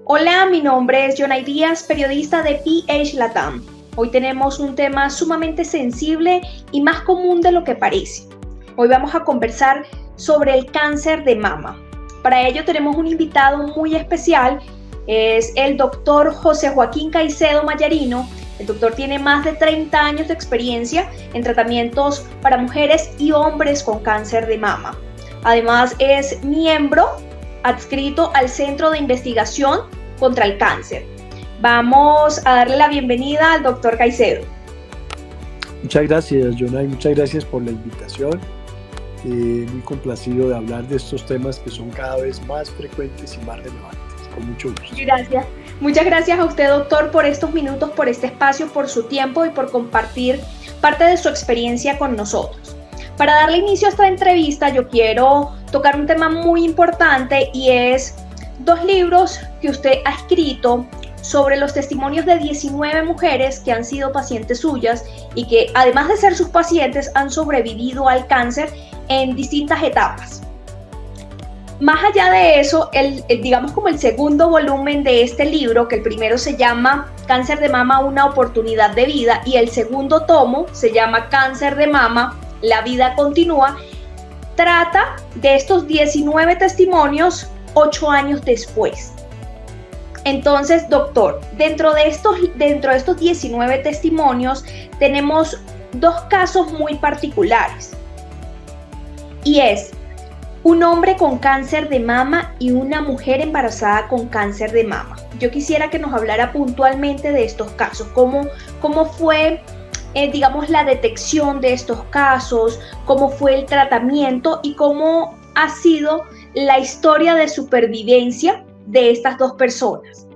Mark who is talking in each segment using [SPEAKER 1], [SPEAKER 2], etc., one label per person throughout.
[SPEAKER 1] Hola, mi nombre es Jonay Díaz, periodista de PH Latam. Hoy tenemos un tema sumamente sensible y más común de lo que parece. Hoy vamos a conversar sobre el cáncer de mama. Para ello tenemos un invitado muy especial, es el doctor José Joaquín Caicedo Mayarino. El doctor tiene más de 30 años de experiencia en tratamientos para mujeres y hombres con cáncer de mama. Además es miembro adscrito al Centro de Investigación contra el Cáncer. Vamos a darle la bienvenida al doctor Caicedo.
[SPEAKER 2] Muchas gracias, Jonay, muchas gracias por la invitación. Muy complacido de hablar de estos temas que son cada vez más frecuentes y más relevantes. Con mucho gusto.
[SPEAKER 1] Gracias. Muchas gracias a usted, doctor, por estos minutos, por este espacio, por su tiempo y por compartir parte de su experiencia con nosotros. Para darle inicio a esta entrevista, yo quiero tocar un tema muy importante y es 2 libros que usted ha escrito sobre los testimonios de 19 mujeres que han sido pacientes suyas y que, además de ser sus pacientes, han sobrevivido al cáncer en distintas etapas. Más allá de eso, digamos como el segundo volumen de este libro, que el primero se llama Cáncer de mama, una oportunidad de vida, y el segundo tomo se llama Cáncer de mama, la vida continúa, trata de estos 19 testimonios 8 años después. Entonces, doctor, dentro de estos 19 testimonios tenemos 2 casos muy particulares. Y es un hombre con cáncer de mama y una mujer embarazada con cáncer de mama. Yo quisiera que nos hablara puntualmente de estos casos, cómo fue, digamos, la detección de estos casos, cómo fue el tratamiento y cómo ha sido la historia de supervivencia de estas 2 personas.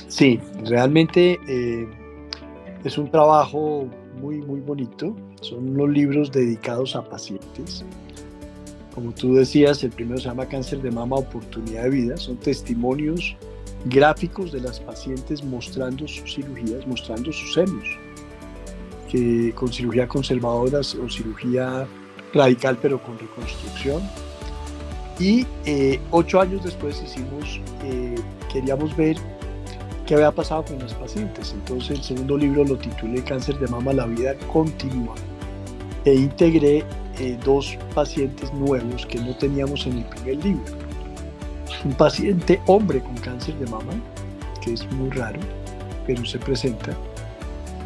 [SPEAKER 2] Sí, realmente es un trabajo muy bonito. Son unos libros dedicados a pacientes. Como tú decías, el primero se llama Cáncer de mama, oportunidad de vida. Son testimonios gráficos de las pacientes mostrando sus cirugías, mostrando sus senos, que con cirugía conservadora o cirugía radical pero con reconstrucción. Y 8 años después queríamos ver qué había pasado con las pacientes. Entonces el segundo libro lo titulé Cáncer de mama, la vida continúa, e integré 2 pacientes nuevos que no teníamos en el primer libro. Un paciente hombre con cáncer de mama, que es muy raro, pero se presenta.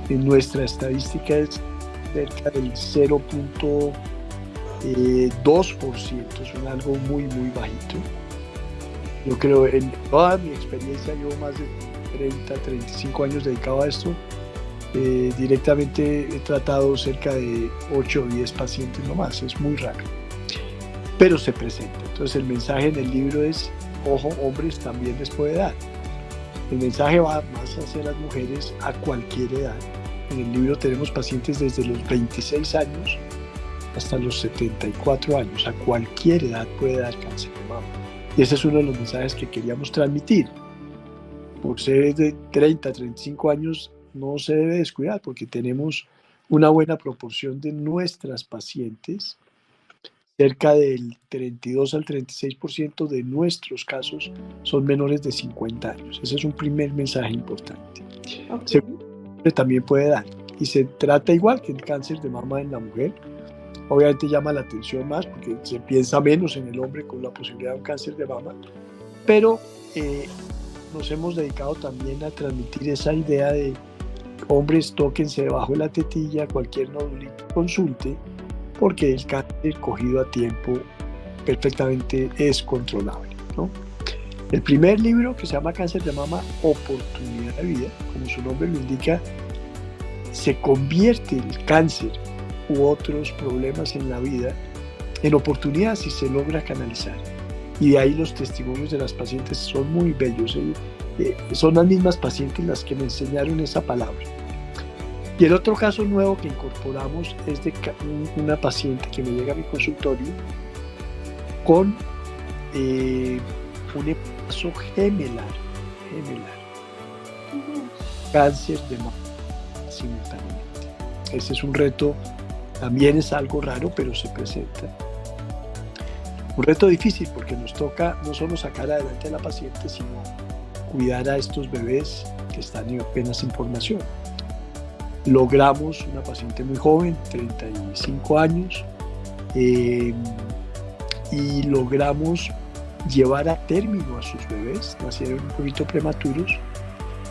[SPEAKER 2] En nuestra estadística es cerca del 0.2%, es algo muy bajito. Yo creo, en toda mi experiencia, llevo más de 35 años dedicado a esto. Directamente he tratado cerca de 8 o 10 pacientes nomás, es muy raro, pero se presenta. Entonces el mensaje en el libro es: ojo, hombres, también les puede dar. El mensaje va más hacia las mujeres a cualquier edad. En el libro tenemos pacientes desde los 26 años hasta los 74 años. A cualquier edad puede dar cáncer de mama. Y ese es uno de los mensajes que queríamos transmitir. Por ser de 30, 35 años no se debe descuidar, porque tenemos una buena proporción de nuestras pacientes. Cerca del 32 al 36% de nuestros casos son menores de 50 años. Ese es un primer mensaje importante.
[SPEAKER 1] Okay.
[SPEAKER 2] Segundo, también puede dar, y se trata igual que el cáncer de mama en la mujer. Obviamente llama la atención más porque se piensa menos en el hombre con la posibilidad de un cáncer de mama, pero nos hemos dedicado también a transmitir esa idea de: hombres, tóquense debajo de la tetilla, cualquier nódulito consulte, porque el cáncer cogido a tiempo perfectamente es controlable, ¿no? El primer libro, que se llama Cáncer de mama, oportunidad de vida, como su nombre lo indica, se convierte el cáncer u otros problemas en la vida en oportunidad si se logra canalizar. Y de ahí los testimonios de las pacientes son muy bellos. Son las mismas pacientes las que me enseñaron esa palabra. Y el otro caso nuevo que incorporamos es de una paciente que me llega a mi consultorio con un embarazo gemelar, cáncer de mama simultáneamente. Ese es un reto, también es algo raro, pero se presenta. Un reto difícil porque nos toca no solo sacar adelante a la paciente, sino cuidar a estos bebés que están apenas en formación. Logramos una paciente muy joven, 35 años, y logramos llevar a término a sus bebés, nacieron un poquito prematuros,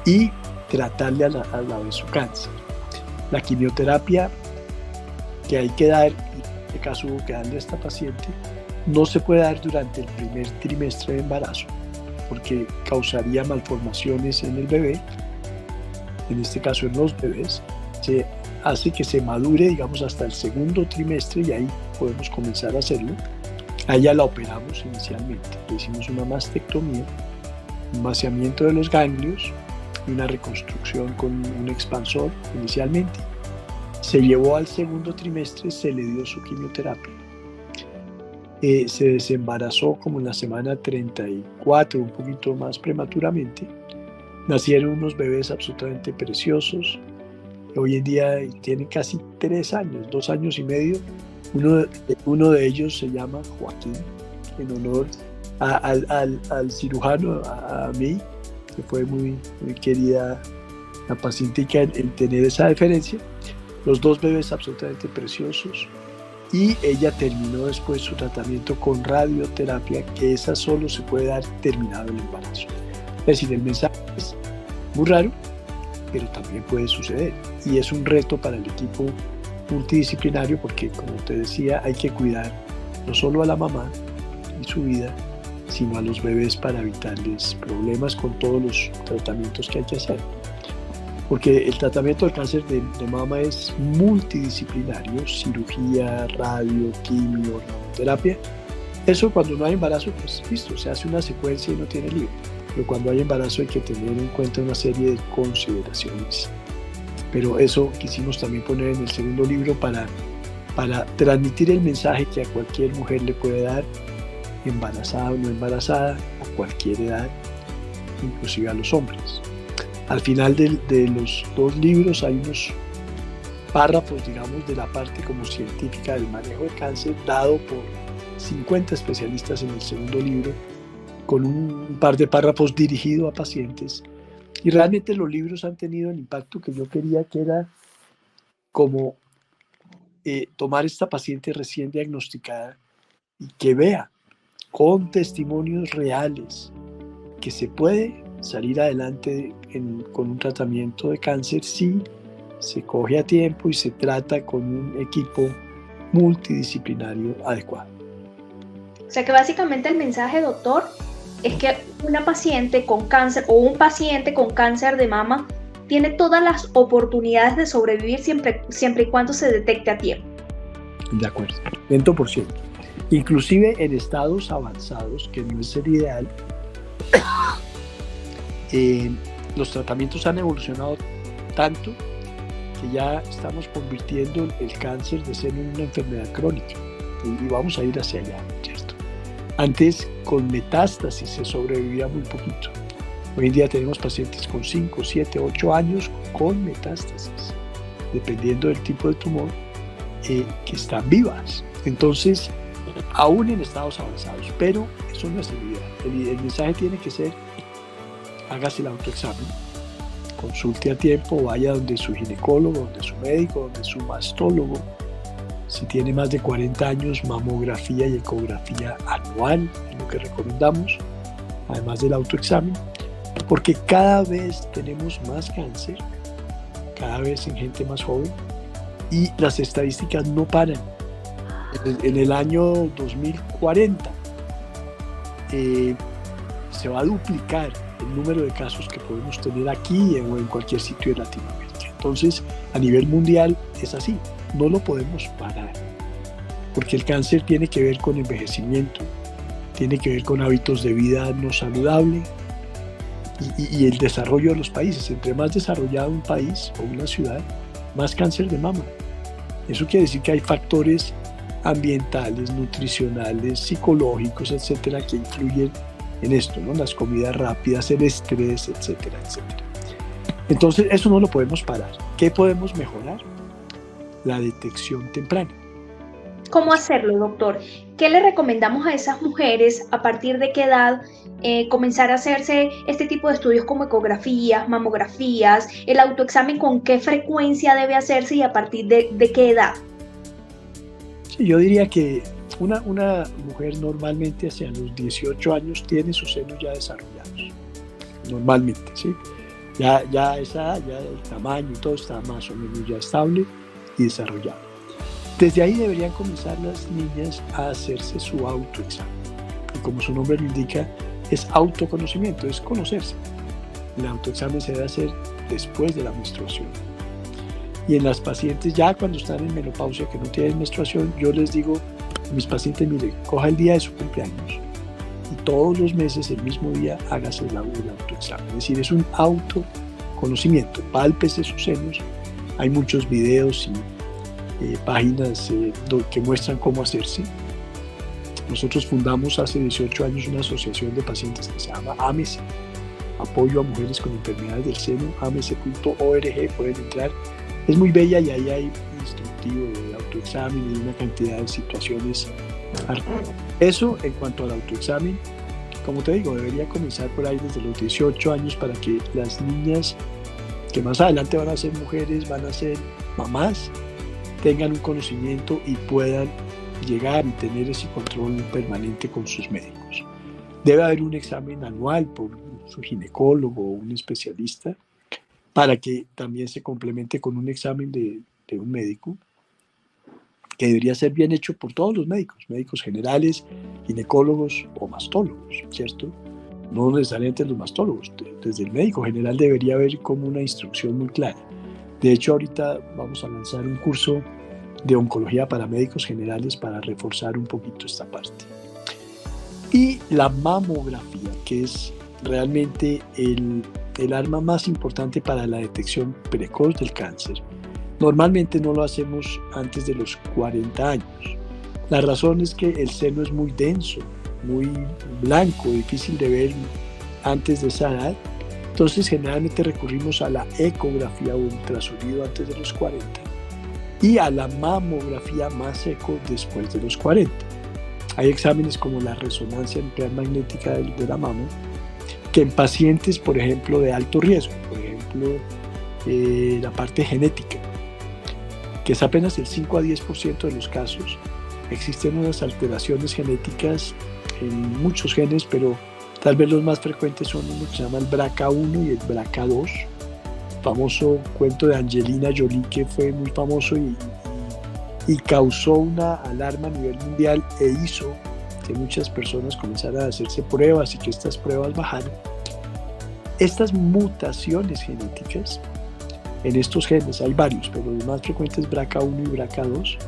[SPEAKER 2] y tratarle a la vez su cáncer. La quimioterapia que hay que dar, en este caso hubo que darle a esta paciente, no se puede dar durante el primer trimestre de embarazo, porque causaría malformaciones en el bebé, en este caso en los bebés. Se hace que se madure, digamos, hasta el segundo trimestre y ahí podemos comenzar a hacerlo. A ella la operamos inicialmente, le hicimos una mastectomía, un vaciamiento de los ganglios y una reconstrucción con un expansor inicialmente. Se llevó al segundo trimestre, se le dio su quimioterapia. Se desembarazó como en la semana 34, un poquito más prematuramente. Nacieron unos bebés absolutamente preciosos. Hoy en día tienen casi 3 años, 2 años y medio. Uno de ellos se llama Joaquín, en honor al cirujano, a mí, que fue muy, muy querida la paciente en tener esa deferencia. Los 2 bebés absolutamente preciosos. Y ella terminó después su tratamiento con radioterapia, que esa solo se puede dar terminado el embarazo. Es decir, el mensaje es muy raro, pero también puede suceder. Y es un reto para el equipo multidisciplinario porque, como te decía, hay que cuidar no solo a la mamá y su vida, sino a los bebés para evitarles problemas con todos los tratamientos que hay que hacer. Porque el tratamiento del cáncer de mama es multidisciplinario, cirugía, radio, quimio, radioterapia. Eso cuando no hay embarazo, pues listo, se hace una secuencia y no tiene lío. Pero cuando hay embarazo hay que tener en cuenta una serie de consideraciones. Pero eso quisimos también poner en el segundo libro para transmitir el mensaje que a cualquier mujer le puede dar, embarazada o no embarazada, a cualquier edad, inclusive a los hombres. Al final de los 2 libros hay unos párrafos, digamos, de la parte como científica del manejo del cáncer, dado por 50 especialistas en el segundo libro, con un par de párrafos dirigidos a pacientes. Y realmente los libros han tenido el impacto que yo quería, que era como tomar esta paciente recién diagnosticada y que vea con testimonios reales que se puede salir adelante con un tratamiento de cáncer si se coge a tiempo y se trata con un equipo multidisciplinario adecuado.
[SPEAKER 1] O sea que básicamente el mensaje, doctor, es que una paciente con cáncer o un paciente con cáncer de mama tiene todas las oportunidades de sobrevivir siempre y cuando se detecte a tiempo.
[SPEAKER 2] De acuerdo, 100%. Inclusive en estados avanzados, que no es el ideal, los tratamientos han evolucionado tanto que ya estamos convirtiendo el cáncer de ser en una enfermedad crónica y vamos a ir hacia allá, ¿cierto? Antes con metástasis se sobrevivía muy poquito. Hoy en día tenemos pacientes con 5, 7, 8 años con metástasis, dependiendo del tipo de tumor, que están vivas. Entonces, aún en estados avanzados, pero eso no es el ideal. El mensaje tiene que ser: hágase el autoexamen, consulte a tiempo, vaya donde su ginecólogo, donde su médico, donde su mastólogo. Si tiene más de 40 años, mamografía y ecografía anual es lo que recomendamos, además del autoexamen, porque cada vez tenemos más cáncer, cada vez en gente más joven, y las estadísticas no paran. En el año 2040 se va a duplicar el número de casos que podemos tener aquí o en cualquier sitio de Latinoamérica. Entonces, a nivel mundial es así, no lo podemos parar, porque el cáncer tiene que ver con envejecimiento, tiene que ver con hábitos de vida no saludable y el desarrollo de los países. Entre más desarrollado un país o una ciudad, más cáncer de mama. Eso quiere decir que hay factores ambientales, nutricionales, psicológicos, etcétera, que influyen en esto, ¿no? Las comidas rápidas, el estrés, etcétera, etcétera. Entonces, eso no lo podemos parar. ¿Qué podemos mejorar? La detección temprana.
[SPEAKER 1] cómo hacerlo, doctor. ¿Qué le recomendamos a esas mujeres, a partir de qué edad comenzar a hacerse este tipo de estudios como ecografías, mamografías, el autoexamen, con qué frecuencia debe hacerse y a partir de qué edad?
[SPEAKER 2] Sí, yo diría que una mujer normalmente hacia los 18 años tiene sus senos ya desarrollados, normalmente, ¿sí? Ya esa, ya el tamaño y todo está más o menos ya estable y desarrollado. Desde ahí deberían comenzar las niñas a hacerse su autoexamen. Y como su nombre lo indica, es autoconocimiento, es conocerse. El autoexamen se debe hacer después de la menstruación. Y en las pacientes ya cuando están en menopausia, que no tienen menstruación, yo les digo a mis pacientes, mire, coja el día de su cumpleaños y todos los meses, el mismo día, hágase el autoexamen. Es decir, es un autoconocimiento, pálpese sus senos. Hay muchos videos y páginas que muestran cómo hacerse. Nosotros fundamos hace 18 años una asociación de pacientes que se llama AMESE, Apoyo a Mujeres con Enfermedades del Seno, amese.org, pueden entrar. Es muy bella y ahí hay un instructivo de autoexamen y una cantidad de situaciones. Eso en cuanto al autoexamen, como te digo, debería comenzar por ahí desde los 18 años para que las niñas que más adelante van a ser mujeres, van a ser mamás, tengan un conocimiento y puedan llegar y tener ese control permanente con sus médicos. Debe haber un examen anual por su ginecólogo o un especialista para que también se complemente con un examen de un médico que debería ser bien hecho por todos los médicos generales, ginecólogos o mastólogos, ¿cierto? No necesariamente los mastólogos, desde el médico general debería haber como una instrucción muy clara. De hecho, ahorita vamos a lanzar un curso de oncología para médicos generales para reforzar un poquito esta parte. Y la mamografía, que es realmente el arma más importante para la detección precoz del cáncer. Normalmente no lo hacemos antes de los 40 años. La razón es que el seno es muy denso, muy blanco, difícil de ver antes de esa edad. Entonces generalmente recurrimos a la ecografía o ultrasonido antes de los 40 y a la mamografía más eco después de los 40. Hay exámenes como la resonancia nuclear magnética de la mama, que en pacientes, por ejemplo, de alto riesgo, por ejemplo, la parte genética, que es apenas el 5 a 10% de los casos, existen unas alteraciones genéticas en muchos genes, pero tal vez los más frecuentes son uno que se llama el BRCA1 y el BRCA2, famoso cuento de Angelina Jolie que fue muy famoso y causó una alarma a nivel mundial e hizo que muchas personas comenzaran a hacerse pruebas y que estas pruebas bajaran. Estas mutaciones genéticas en estos genes, hay varios, pero los más frecuentes BRCA1 y BRCA2,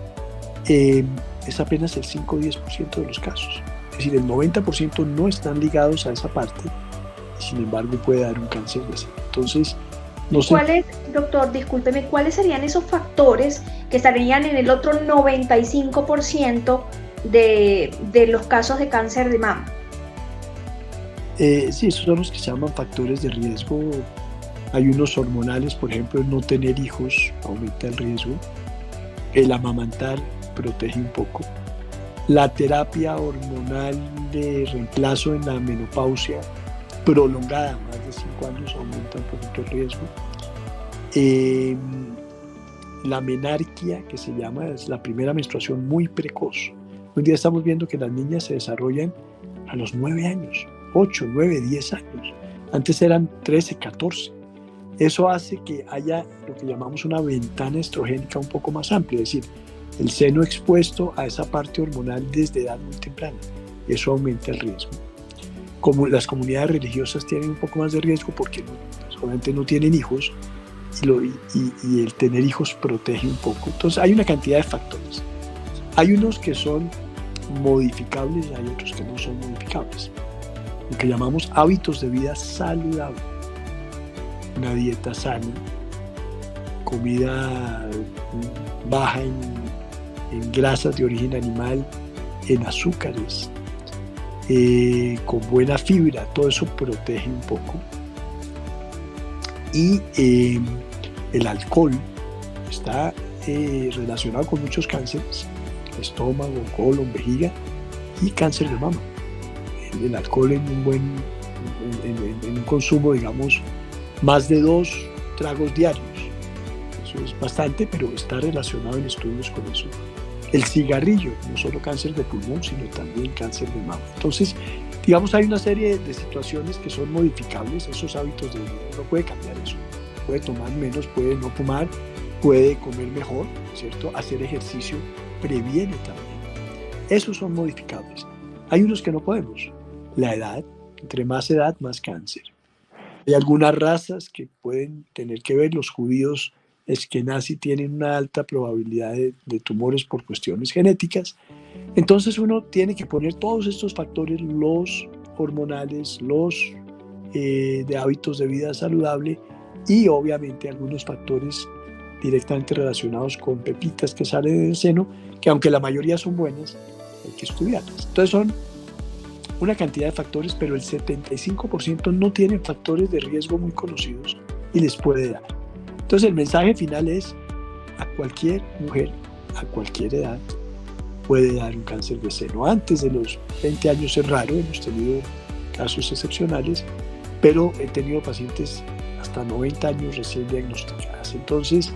[SPEAKER 2] es apenas el 5 o 10% de los casos. Es decir, el 90% no están ligados a esa parte y sin embargo puede dar un cáncer de seno. Entonces, no sé.
[SPEAKER 1] ¿Cuáles, doctor, discúlpeme, cuáles serían esos factores que estarían en el otro 95% de los casos de cáncer de mama?
[SPEAKER 2] Sí, esos son los que se llaman factores de riesgo. Hay unos hormonales, por ejemplo, el no tener hijos aumenta el riesgo. El amamantar protege un poco. La terapia hormonal de reemplazo en la menopausia prolongada, más de 5 años, aumenta un poquito el riesgo. La menarquia, que se llama, es la primera menstruación muy precoz. Hoy día estamos viendo que las niñas se desarrollan a los 9 años, 8, 9, 10 años. Antes eran 13, 14. Eso hace que haya lo que llamamos una ventana estrogénica un poco más amplia, es decir, el seno expuesto a esa parte hormonal desde edad muy temprana. Eso aumenta el riesgo. Como las comunidades religiosas tienen un poco más de riesgo porque obviamente no tienen hijos y el tener hijos protege un poco. Entonces hay una cantidad de factores. Hay unos que son modificables y hay otros que no son modificables. Lo que llamamos hábitos de vida saludable. Una dieta sana, comida baja en grasas de origen animal, en azúcares, con buena fibra, todo eso protege un poco. Y el alcohol está relacionado con muchos cánceres, estómago, colon, vejiga y cáncer de mama. El alcohol en un consumo, digamos, más de 2 tragos diarios. Eso es bastante, pero está relacionado en estudios con eso. El cigarrillo, no solo cáncer de pulmón, sino también cáncer de mama. Entonces, digamos, hay una serie de situaciones que son modificables, esos hábitos de vida. Uno puede cambiar eso. Puede tomar menos, puede no fumar, puede comer mejor, ¿cierto? Hacer ejercicio previene también. Esos son modificables. Hay unos que no podemos. La edad, entre más edad, más cáncer. Hay algunas razas que pueden tener que ver. Los judíos eskenazi tienen una alta probabilidad de tumores por cuestiones genéticas. Entonces uno tiene que poner todos estos factores, los hormonales, los de hábitos de vida saludable y obviamente algunos factores directamente relacionados con pepitas que salen del seno, que aunque la mayoría son buenas, hay que estudiarlas. Entonces son una cantidad de factores, pero el 75% no tienen factores de riesgo muy conocidos y les puede dar. Entonces el mensaje final es: a cualquier mujer, a cualquier edad, puede dar un cáncer de seno. Antes de los 20 años es raro, hemos tenido casos excepcionales, pero he tenido pacientes hasta 90 años recién diagnosticadas. Entonces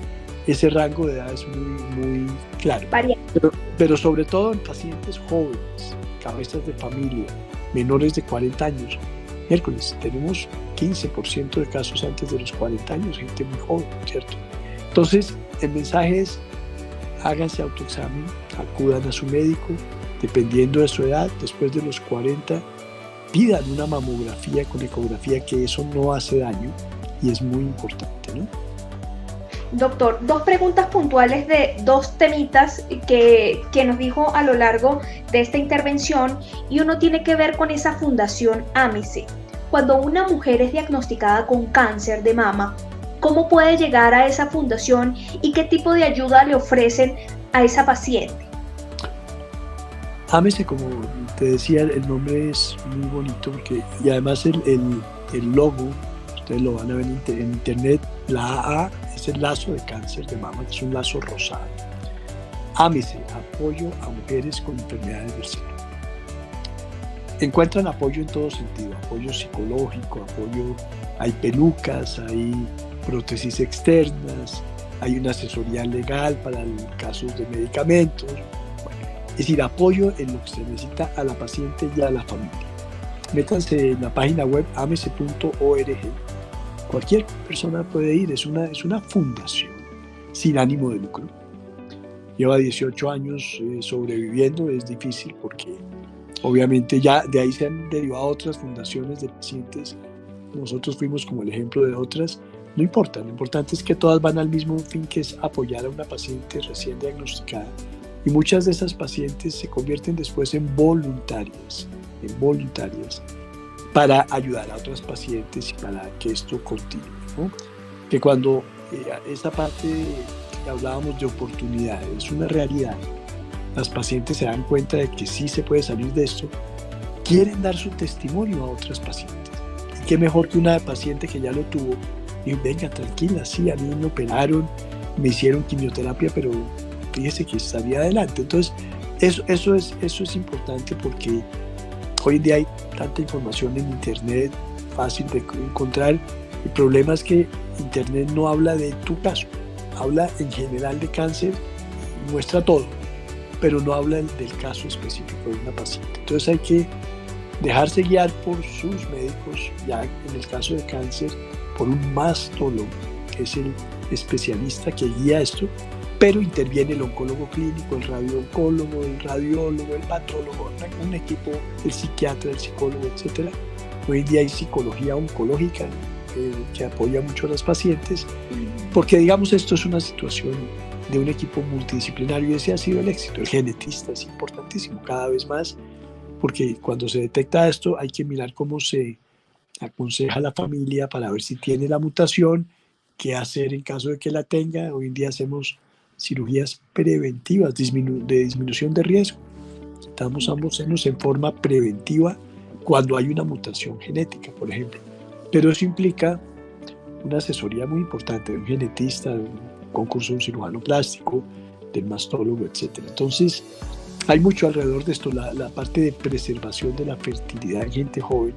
[SPEAKER 2] ese rango de edad es muy claro. Pero sobre todo en pacientes jóvenes, cabezas de familia, menores de 40 años. Miércoles, tenemos 15% de casos antes de los 40 años, gente muy joven, ¿cierto? Entonces, el mensaje es: háganse autoexamen, acudan a su médico, dependiendo de su edad, después de los 40, pidan una mamografía con ecografía, que eso no hace daño y es muy importante, ¿no?
[SPEAKER 1] Doctor, 2 preguntas puntuales de 2 temitas que nos dijo a lo largo de esta intervención, y uno tiene que ver con esa fundación AMESE. Cuando una mujer es diagnosticada con cáncer de mama, ¿cómo puede llegar a esa fundación y qué tipo de ayuda le ofrecen a esa paciente?
[SPEAKER 2] AMESE, como te decía, el nombre es muy bonito porque, y además el logo, ustedes lo van a ver en internet, la AA es el lazo de cáncer de mama, que es un lazo rosado. AMESE, apoyo a mujeres con enfermedades del seno. Encuentran apoyo en todo sentido, apoyo psicológico, hay pelucas, hay prótesis externas, hay una asesoría legal para casos de medicamentos. Es decir, apoyo en lo que se necesita a la paciente y a la familia. Métanse en la página web amese.org. Cualquier persona puede ir, es una fundación sin ánimo de lucro. Lleva 18 años sobreviviendo, es difícil porque obviamente ya de ahí se han derivado otras fundaciones de pacientes. Nosotros fuimos como el ejemplo de otras. No importa, lo importante es que todas van al mismo fin, que es apoyar a una paciente recién diagnosticada. Y muchas de esas pacientes se convierten después en voluntarias para ayudar a otras pacientes y para que esto continúe, ¿no? Que cuando esa parte que hablábamos de oportunidades es una realidad, las pacientes se dan cuenta de que sí se puede salir de esto, quieren dar su testimonio a otras pacientes. Y qué mejor que una paciente que ya lo tuvo y venga, tranquila, sí, a mí me operaron, me hicieron quimioterapia, pero fíjese que salí adelante. Entonces, eso es importante porque hoy en día hay tanta información en internet, fácil de encontrar. El problema es que internet no habla de tu caso, habla en general de cáncer, muestra todo, pero no habla del caso específico de una paciente. Entonces hay que dejarse guiar por sus médicos, ya en el caso de cáncer, por un mastólogo, que es el especialista que guía esto, pero interviene el oncólogo clínico, el radiooncólogo, el radiólogo, el patólogo, un equipo, el psiquiatra, el psicólogo, etc. Hoy en día hay psicología oncológica que apoya mucho a las pacientes, porque digamos esto es una situación de un equipo multidisciplinario y ese ha sido el éxito. El genetista es importantísimo cada vez más, porque cuando se detecta esto hay que mirar cómo se aconseja a la familia para ver si tiene la mutación, qué hacer en caso de que la tenga. Hoy en día hacemos cirugías preventivas de disminución de riesgo. Quitamos ambos senos en forma preventiva cuando hay una mutación genética, por ejemplo. Pero eso implica una asesoría muy importante de un genetista, de un concurso de un cirujano plástico, del mastólogo, etc. Entonces, hay mucho alrededor de esto, la parte de preservación de la fertilidad en gente joven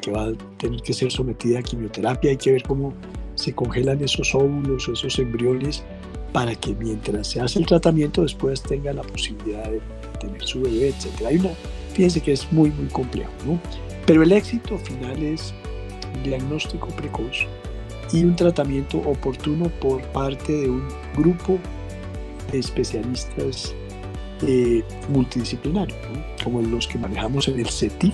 [SPEAKER 2] que va a tener que ser sometida a quimioterapia. Hay que ver cómo se congelan esos óvulos o esos embriones para que mientras se hace el tratamiento después tenga la posibilidad de tener su bebé, etc. Fíjense que es muy, muy complejo, ¿no? Pero el éxito final es un diagnóstico precoz y un tratamiento oportuno por parte de un grupo de especialistas multidisciplinarios, ¿no? Como los que manejamos en el CETIC,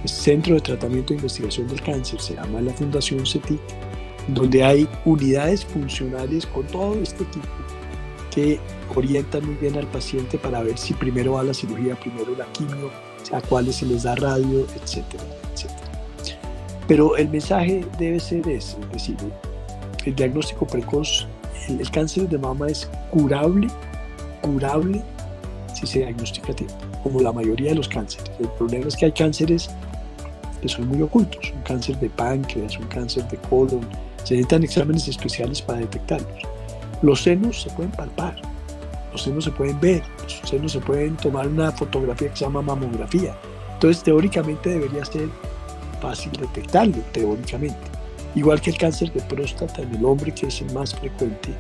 [SPEAKER 2] el Centro de Tratamiento e Investigación del Cáncer, se llama la Fundación CETIC, donde hay unidades funcionales con todo este equipo que orientan muy bien al paciente para ver si primero va la cirugía, primero la quimio, a cuáles se les da radio, etcétera, etcétera. Pero el mensaje debe ser ese, es decir, el diagnóstico precoz, el cáncer de mama es curable si se diagnostica a tiempo, como la mayoría de los cánceres. El problema es que hay cánceres que son muy ocultos, un cáncer de páncreas, un cáncer de colon, se necesitan exámenes especiales para detectarlos. Los senos se pueden palpar, los senos se pueden ver, los senos se pueden tomar una fotografía que se llama mamografía. Entonces, teóricamente debería ser fácil detectarlo, teóricamente. Igual que el cáncer de próstata en el hombre, que es el más frecuente,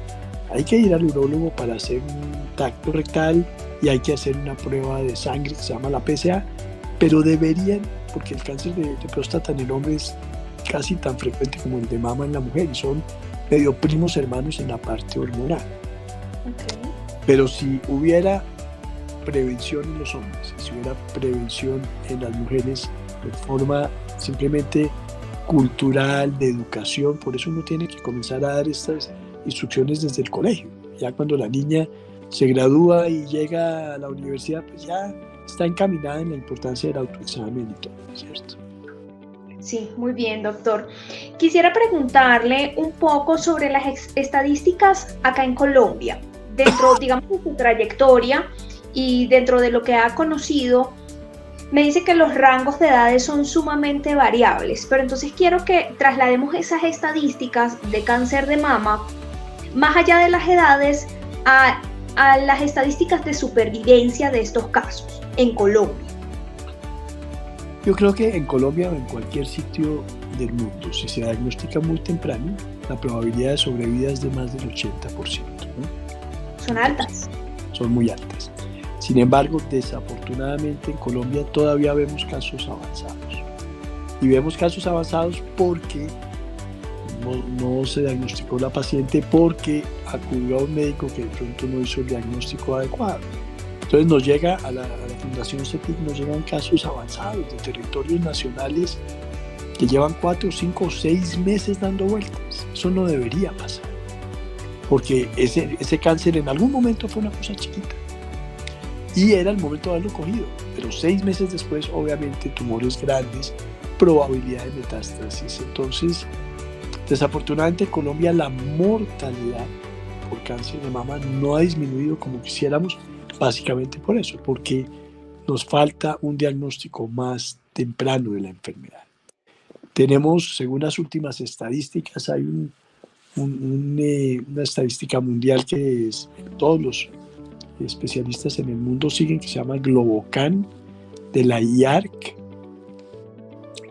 [SPEAKER 2] hay que ir al urólogo para hacer un tacto rectal y hay que hacer una prueba de sangre que se llama la PSA, pero deberían, porque el cáncer de próstata en el hombre es casi tan frecuente como el de mama en la mujer y son medio primos hermanos en la parte hormonal. Okay. Pero si hubiera prevención en los hombres, si hubiera prevención en las mujeres de forma simplemente cultural, de educación, por eso uno tiene que comenzar a dar estas instrucciones desde el colegio. Ya cuando la niña se gradúa y llega a la universidad, pues ya está encaminada en la importancia del autoexamen y todo, ¿cierto?
[SPEAKER 1] Sí, muy bien, doctor. Quisiera preguntarle un poco sobre las estadísticas acá en Colombia. Dentro, digamos, de su trayectoria y dentro de lo que ha conocido, me dice que los rangos de edades son sumamente variables, pero entonces quiero que traslademos esas estadísticas de cáncer de mama más allá de las edades a las estadísticas de supervivencia de estos casos en Colombia.
[SPEAKER 2] Yo creo que en Colombia o en cualquier sitio del mundo, si se diagnostica muy temprano, la probabilidad de sobrevida es de más del 80%, ¿no?
[SPEAKER 1] Son altas.
[SPEAKER 2] Son muy altas. Sin embargo, desafortunadamente en Colombia todavía vemos casos avanzados. Y vemos casos avanzados porque no se diagnosticó la paciente, porque acudió a un médico que de pronto no hizo el diagnóstico adecuado. Entonces nos llega a la Fundación CETIC, nos llegan casos avanzados de territorios nacionales que llevan 4, 5 o 6 meses dando vueltas. Eso no debería pasar, porque ese cáncer en algún momento fue una cosa chiquita y era el momento de haberlo cogido, pero 6 meses después, obviamente, tumores grandes, probabilidad de metástasis. Entonces, desafortunadamente en Colombia la mortalidad por cáncer de mama no ha disminuido como quisiéramos, básicamente por eso, porque nos falta un diagnóstico más temprano de la enfermedad. Tenemos, según las últimas estadísticas, hay una estadística mundial que todos los especialistas en el mundo siguen, que se llama Globocan, de la IARC,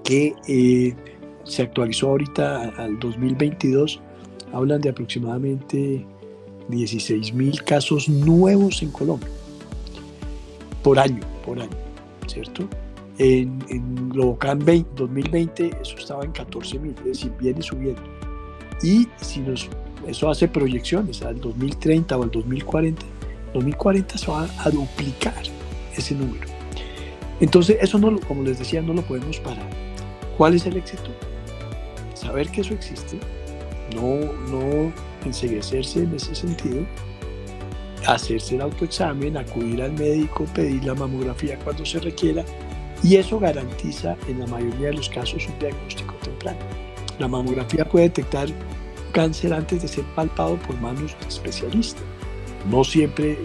[SPEAKER 2] que se actualizó ahorita al 2022. Hablan de aproximadamente 16.000 casos nuevos en Colombia por año, ¿cierto? En Globocan 2020 eso estaba en 14.000, es decir, viene subiendo. Y si eso hace proyecciones al 2030 o al 2040 se va a duplicar ese número. Entonces, eso como les decía, no lo podemos parar. ¿Cuál es el éxito? Saber que eso existe, no enceguecerse en ese sentido, hacerse el autoexamen, acudir al médico, pedir la mamografía cuando se requiera, y eso garantiza en la mayoría de los casos un diagnóstico temprano. La mamografía puede detectar cáncer antes de ser palpado por manos de especialistas. No siempre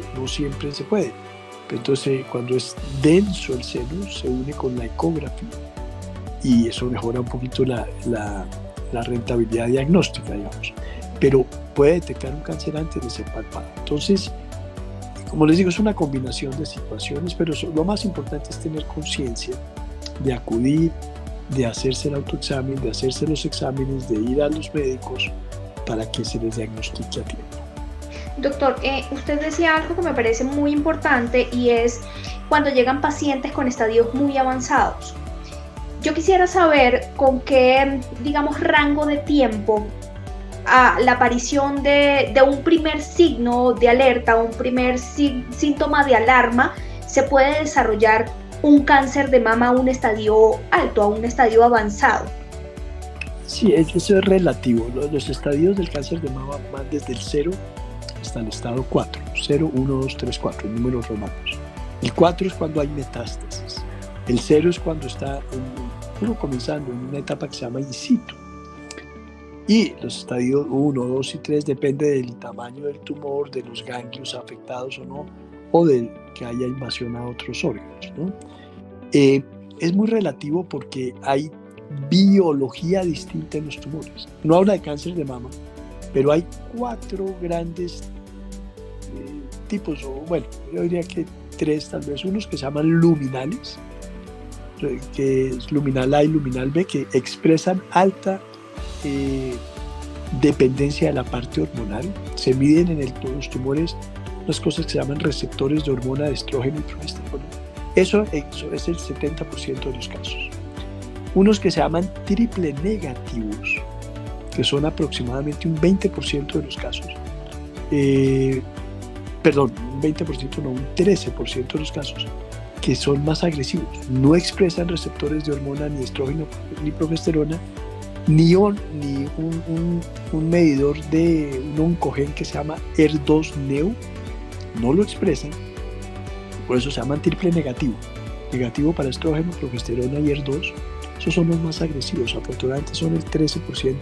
[SPEAKER 2] se puede. Pero entonces, cuando es denso el seno, se une con la ecografía y eso mejora un poquito la rentabilidad diagnóstica, digamos. Pero puede detectar un cáncer antes de ser palpado. Entonces, como les digo, es una combinación de situaciones, pero lo más importante es tener conciencia de acudir, de hacerse el autoexamen, de hacerse los exámenes, de ir a los médicos para que se les diagnostique a tiempo.
[SPEAKER 1] Doctor, usted decía algo que me parece muy importante y es cuando llegan pacientes con estadios muy avanzados. Yo quisiera saber con qué, digamos, rango de tiempo a la aparición de un primer signo de alerta, un primer síntoma de alarma, se puede desarrollar un cáncer de mama a un estadio alto, a un estadio avanzado.
[SPEAKER 2] Sí, eso es relativo. Los estadios del cáncer de mama van desde el 0 hasta el estado 4, 0, 1, 2, 3, 4, números romanos. El 4 es cuando hay metástasis. El 0 es cuando está uno comenzando en una etapa que se llama in situ. Y los estadios 1, 2 y 3 depende del tamaño del tumor, de los ganglios afectados o no, o de que haya invasión a otros órganos, ¿no? Es muy relativo porque hay biología distinta en los tumores. No habla de cáncer de mama, pero hay 4 grandes tipos, o bueno, yo diría que 3 tal vez, unos que se llaman luminales, que es luminal A y luminal B, que expresan alta dependencia de la parte hormonal. Se miden en los tumores unas cosas que se llaman receptores de hormona de estrógeno y progesterona. Eso es el 70% de los casos. Unos que se llaman triple negativos, que son aproximadamente un 20% de los casos. Perdón, un 20% no, un 13% de los casos, que son más agresivos. No expresan receptores de hormona ni estrógeno ni progesterona, ni un medidor de un oncogen que se llama HER2-Neu, no lo expresan, por eso se llaman triple negativo. Negativo para estrógeno, progesterona y HER2. Esos son los más agresivos, afortunadamente son el 13%,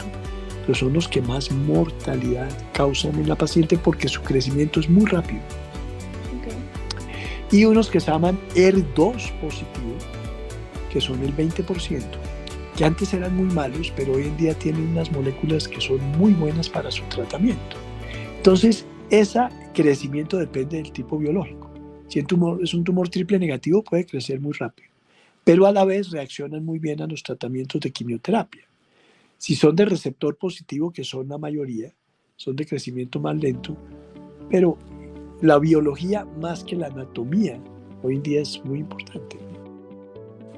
[SPEAKER 2] pero son los que más mortalidad causan en la paciente porque su crecimiento es muy rápido. Okay. Y unos que se llaman HER2 positivo, que son el 20%, que antes eran muy malos, pero hoy en día tienen unas moléculas que son muy buenas para su tratamiento. Entonces, ese crecimiento depende del tipo biológico. Si el tumor es un tumor triple negativo, puede crecer muy rápido, pero a la vez reaccionan muy bien a los tratamientos de quimioterapia. Si son de receptor positivo, que son la mayoría, son de crecimiento más lento, pero la biología más que la anatomía hoy en día es muy importante.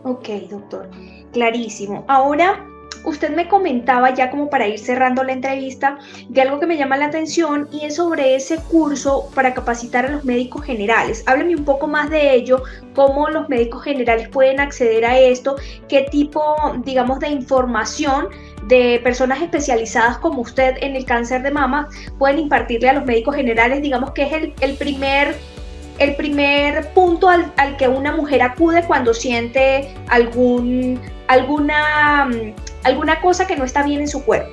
[SPEAKER 1] Ok, doctor, clarísimo. Ahora, usted me comentaba ya como para ir cerrando la entrevista de algo que me llama la atención y es sobre ese curso para capacitar a los médicos generales. Háblame un poco más de ello, cómo los médicos generales pueden acceder a esto, qué tipo, digamos, de información de personas especializadas como usted en el cáncer de mama pueden impartirle a los médicos generales, digamos que es el primer punto al que una mujer acude cuando siente alguna cosa que no está bien en su cuerpo.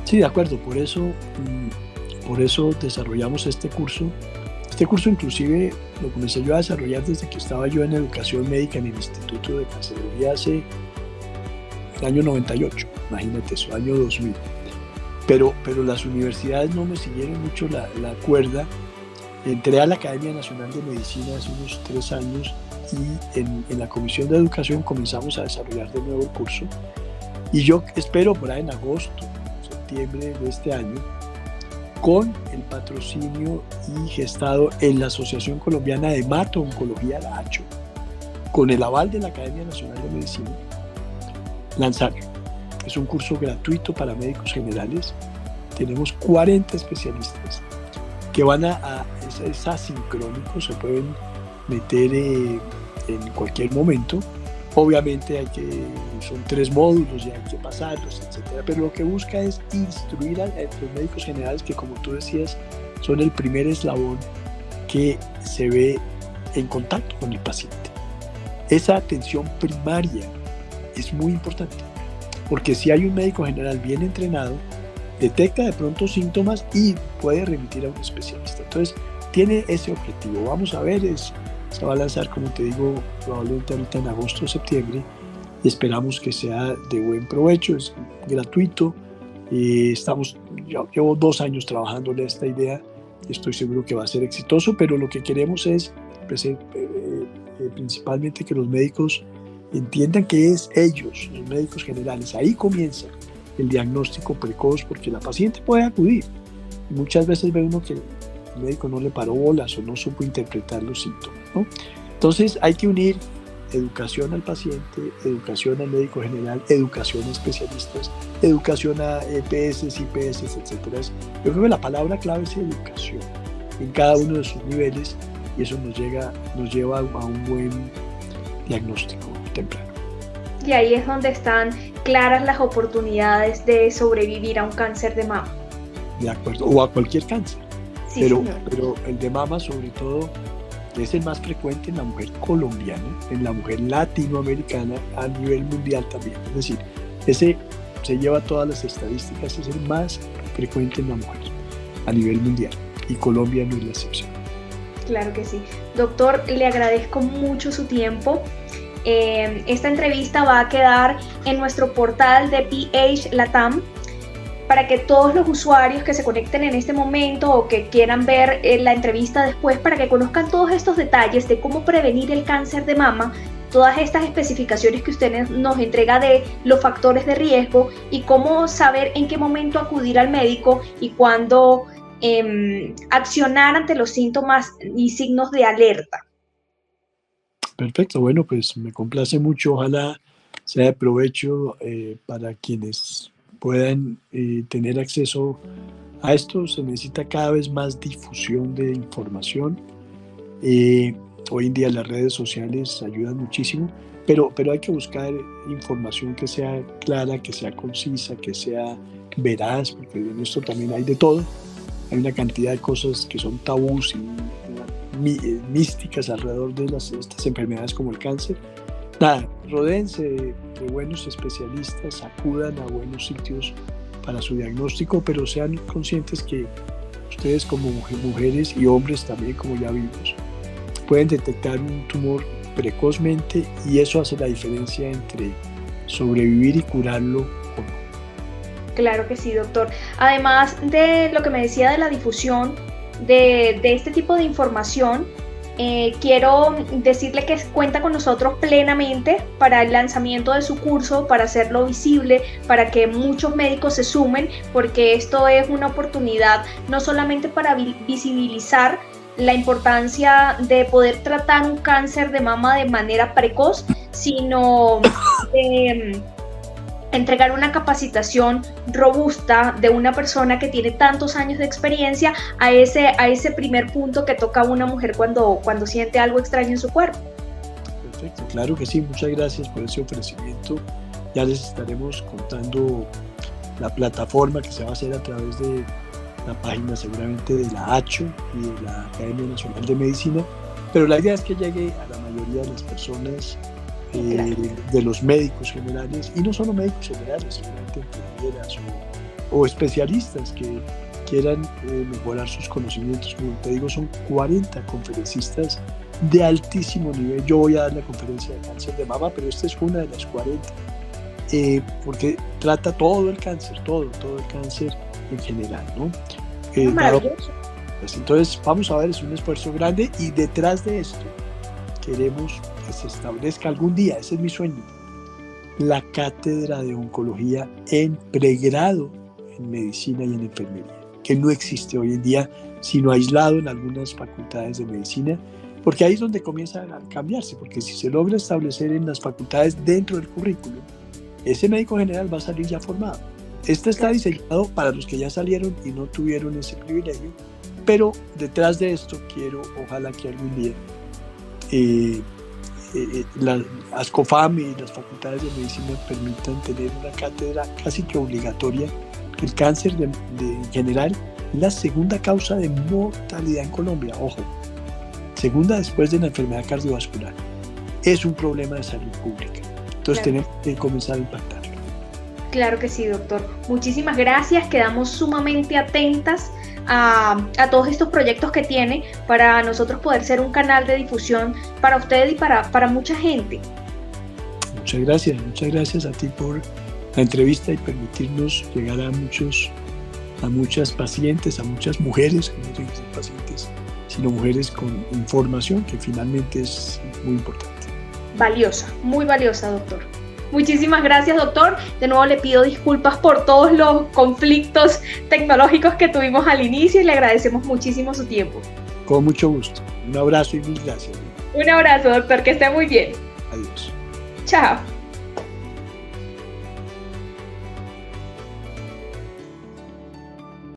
[SPEAKER 2] Sí, de acuerdo, por eso desarrollamos este curso. Este curso inclusive lo comencé yo a desarrollar desde que estaba yo en educación médica en el Instituto de Cancerología hace el año 98, imagínate eso, año 2000. Pero las universidades no me siguieron mucho la cuerda. Entré a la Academia Nacional de Medicina hace unos 3 años y en la Comisión de Educación comenzamos a desarrollar de nuevo el curso. Y yo espero por ahí en agosto, septiembre de este año, con el patrocinio y gestado en la Asociación Colombiana de Hemato-Oncología, la ACHO, con el aval de la Academia Nacional de Medicina, lanzarlo. Es un curso gratuito para médicos generales. Tenemos 40 especialistas que es asincrónico, se pueden meter en cualquier momento. Obviamente son 3 módulos y hay que pasarlos, etcétera. Pero lo que busca es instruir a los médicos generales que, como tú decías, son el primer eslabón que se ve en contacto con el paciente. Esa atención primaria es muy importante, porque si hay un médico general bien entrenado, detecta de pronto síntomas y puede remitir a un especialista. Entonces, tiene ese objetivo. Vamos a ver, se va a lanzar, como te digo, probablemente ahorita en agosto o septiembre, y esperamos que sea de buen provecho, es gratuito. Llevo 2 años trabajando en esta idea Estoy seguro que va a ser exitoso, pero lo que queremos es principalmente que los médicos entiendan que es ellos, los médicos generales, ahí comienza el diagnóstico precoz, porque la paciente puede acudir y muchas veces ve uno que el médico no le paró bolas o no supo interpretar los síntomas, ¿no? Entonces hay que unir educación al paciente, educación al médico general, educación a especialistas, educación a EPS, IPS, etc. Yo creo que la palabra clave es educación en cada uno de sus niveles, y eso nos lleva a un buen diagnóstico temprano.
[SPEAKER 1] Y ahí es donde están claras las oportunidades de sobrevivir a un cáncer de mama.
[SPEAKER 2] De acuerdo, o a cualquier cáncer.
[SPEAKER 1] Sí,
[SPEAKER 2] pero el de mama sobre todo es el más frecuente en la mujer colombiana, en la mujer latinoamericana, a nivel mundial también. Es decir, ese se lleva todas las estadísticas, es el más frecuente en la mujer a nivel mundial, y Colombia no es la excepción.
[SPEAKER 1] Claro que sí. Doctor, le agradezco mucho su tiempo. Esta entrevista va a quedar en nuestro portal de PH Latam para que todos los usuarios que se conecten en este momento o que quieran ver la entrevista después, para que conozcan todos estos detalles de cómo prevenir el cáncer de mama, todas estas especificaciones que usted nos entrega de los factores de riesgo y cómo saber en qué momento acudir al médico y cuándo accionar ante los síntomas y signos de alerta.
[SPEAKER 2] Perfecto, bueno, pues me complace mucho, ojalá sea de provecho para quienes puedan tener acceso a esto. Se necesita cada vez más difusión de información. Hoy en día las redes sociales ayudan muchísimo, pero hay que buscar información que sea clara, que sea concisa, que sea veraz, porque en esto también hay de todo. Hay una cantidad de cosas que son tabús y místicas alrededor de estas enfermedades como el cáncer. Nada, rodéense de buenos especialistas, acudan a buenos sitios para su diagnóstico, pero sean conscientes que ustedes como mujeres y hombres también, como ya vimos, pueden detectar un tumor precozmente, y eso hace la diferencia entre sobrevivir y curarlo o no.
[SPEAKER 1] Claro que sí, doctor. Además de lo que me decía de la difusión de este tipo de información, quiero decirle que cuenta con nosotros plenamente para el lanzamiento de su curso, para hacerlo visible, para que muchos médicos se sumen, porque esto es una oportunidad no solamente para visibilizar la importancia de poder tratar un cáncer de mama de manera precoz, sino de entregar una capacitación robusta de una persona que tiene tantos años de experiencia a ese primer punto que toca a una mujer cuando siente algo extraño en su cuerpo.
[SPEAKER 2] Perfecto, claro que sí, muchas gracias por ese ofrecimiento. Ya les estaremos contando la plataforma que se va a hacer a través de la página seguramente de la ACHO y de la Academia Nacional de Medicina, pero la idea es que llegue a la mayoría de las personas, de los médicos generales, y no solo médicos generales, seguramente enfermeras o especialistas que quieran mejorar sus conocimientos. Como te digo, son 40 conferencistas de altísimo nivel. Yo voy a dar la conferencia de cáncer de mama, pero esta es una de las 40, porque trata todo el cáncer, todo el cáncer en general, ¿no?
[SPEAKER 1] Maravilloso.
[SPEAKER 2] Pues entonces, vamos a ver, es un esfuerzo grande, y detrás de esto queremos que se establezca algún día, ese es mi sueño, la cátedra de oncología en pregrado en medicina y en enfermería, que no existe hoy en día, sino aislado en algunas facultades de medicina, porque ahí es donde comienza a cambiarse, porque si se logra establecer en las facultades dentro del currículum, ese médico general va a salir ya formado. Este está diseñado para los que ya salieron y no tuvieron ese privilegio, pero detrás de esto ojalá que algún día la ASCOFAM y las facultades de medicina permitan tener una cátedra casi que obligatoria. El cáncer en general es la segunda causa de mortalidad en Colombia, ojo, segunda después de la enfermedad cardiovascular. Es un problema de salud pública, entonces tenemos que comenzar a impactarlo.
[SPEAKER 1] Claro que sí, doctor. Muchísimas gracias, quedamos sumamente atentas a todos estos proyectos que tiene para nosotros poder ser un canal de difusión para usted y para mucha gente.
[SPEAKER 2] Muchas gracias a ti por la entrevista y permitirnos llegar a a muchas pacientes, a muchas mujeres, que no tienen que ser pacientes, sino mujeres con información, que finalmente es muy importante.
[SPEAKER 1] Valiosa, muy valiosa, doctor. Muchísimas gracias, doctor. De nuevo le pido disculpas por todos los conflictos tecnológicos que tuvimos al inicio y le agradecemos muchísimo su tiempo.
[SPEAKER 2] Con mucho gusto. Un abrazo y mil gracias.
[SPEAKER 1] Un abrazo, doctor, que esté muy bien.
[SPEAKER 2] Adiós.
[SPEAKER 1] Chao.